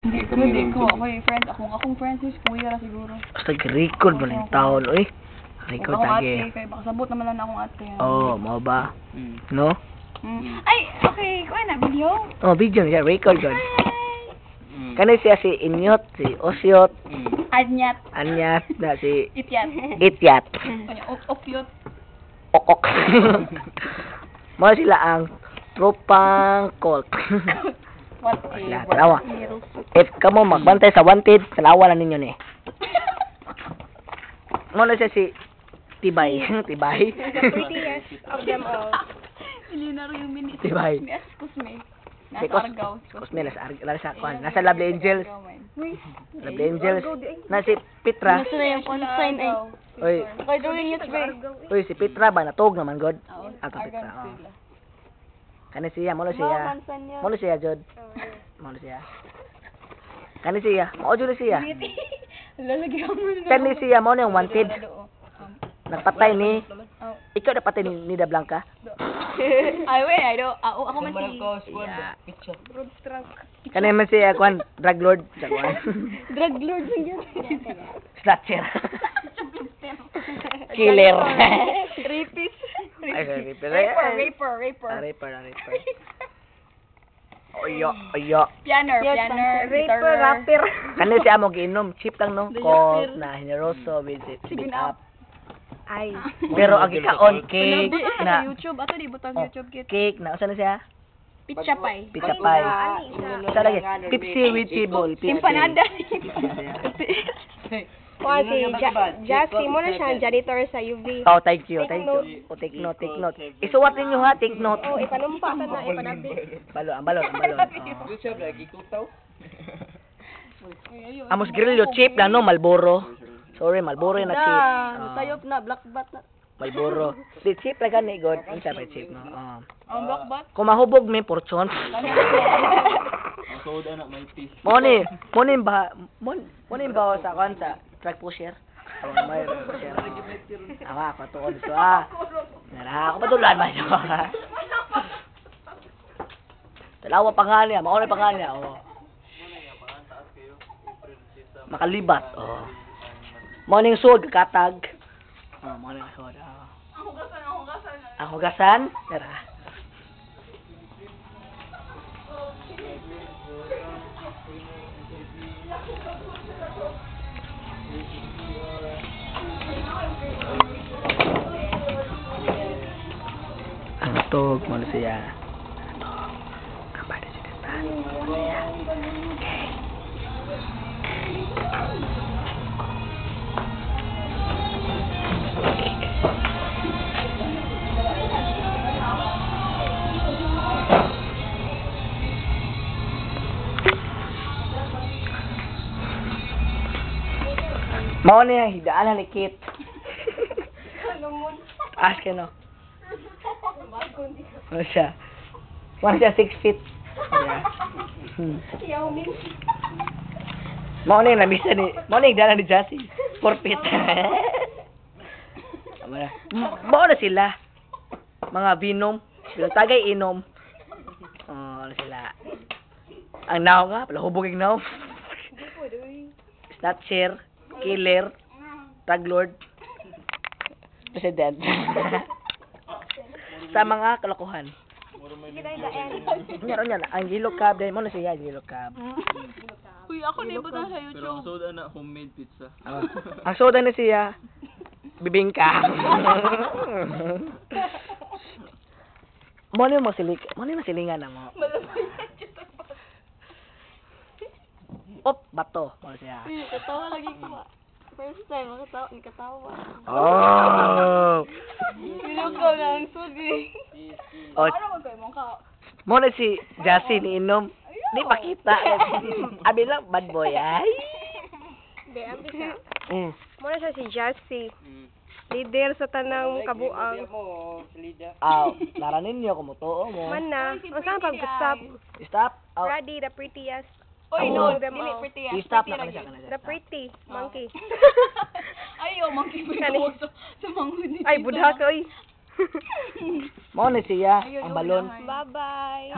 Hindi ko. Okay, friends. Akong friends is kuya na siguro. Basta record mo lang taon, oy. Record Akong lagi. ate, kaya baka sabot naman lang na akong ate. Oh, mo ba? No? Ay, okay. Kuha na, video. Oh, video niya, record god. Kani siya si Inyot, si Osyot, Anyat. Anyat, na si Ityat. Ityat, Okyot. Okok. Mo sila ang tropang Colt. What Sila, tarawa. If kamo magbantay sa wanted, tanawa na ninyo ni. Mo na siya si Tibay. Tibay. Prettiest of them all. Hindi na rin yung minute. Tibay. Excuse me. Si Nasa Argao. Cosme, nasa kwan. Nasa Lovely Angels. Lovely Angels. Na si Petra. Nasa na yung consign ay. Oy, Kaya doon yung oy si Petra ba natog naman god? Oo, Ato Petra. Argao Oh. sila. Kani siya, mo na siya. mansan niya. Mo na siya jod. Mo na siya. Kani siya, mo jud siya. Lalagyan mo na. Kani siya mo na yung wanted. Nagpatay ni Oh. ikaw napatay ni Nida Blanca. Ay, wait, I don't. Ako man si... Kani man siya kwan drug lord sa kwan. Drug lord lang yan. Snatcher. Killer. Rapist. Ay, Raper. Raper. Oyo. Pianer. Rapper, Guitar. rapper. Kani siya mo giinom, cheap lang no. Cold na generoso with it. Up. Ay. Pero ang ikaon cake Sa na YouTube. Ato di butang Oh, YouTube kit. cake na usa na siya? Pizza pie. Pizza pie. Sa lagi, Pepsi with table. Empanada. O si Jassy mo na siya ang janitor sa UV. Oh, thank you. Oh, take note. Isuwat ninyo ha, take note. O ipanumpa ka na ipanabi. Ang balon. Amos grillo, cheap lang no, Malboro. Sorry, Malboro na cheap. Sayop na, black bat na. Malboro. Di cheap lang gani, God. Ang sabi cheap no. Ang black bat? Kung mahubog may portion. Soda na may tea. Monin ba sa kan sa truck pusher? May pusher. Awa, patuod ito Nara, ako patulan ba ito? Dalawa pangalan niya, mauna pangalan niya. Makalibat. Morning sword katag. Morning sword. Ang hugasan. Nara. Ang tog mo siya. Ang pada si Destan. Mao na yung hidaan ni Kit. Ask ka no. Ano siya? Ano siya 6 feet. Mao na yung namisa ni. Mao na yung hidaan ni Jassy. 4 feet. Mao na sila. Mga Venom. Sila tagay inom. Ano sila. Ang naw nga. Palahubog yung naw. Snatcher. Killer, Drug Lord, President. Sa mga kalokohan. Meron yan, ang Yellow Cab, dahil mo na siya, Yellow Cab. Uy, ako na ibutang sa Pero ang YouTube. soda na homemade pizza. Ang soda na siya, bibingka. Mo na yung masilingan na mo. Op, bato, mo na siya. Uy, katawa lagi ko. First time, nakatawa. Oh! Sinukaw na ang sugi. Oh, Ano mo kayo mong ka? mo na si Jassy ni Inom. Di pakita. Abi lang, bad boy, ay. Hindi, ang bisa. Mm. Mo na siya si Jassy. Leader sa tanang kabuang. Naranin niyo kung mutuo mo. Man na. Ang saan pag-stop? Stop. Brady, the prettiest. Oy, Oh. no, Them dili all. pretty. I-stop na ka na siya. The pretty. Monkey. Ay, monkey Kani? ba sa manghud ni Ay, Tito. budha ka, oy. Mo na siya, ang balon. Bye-bye.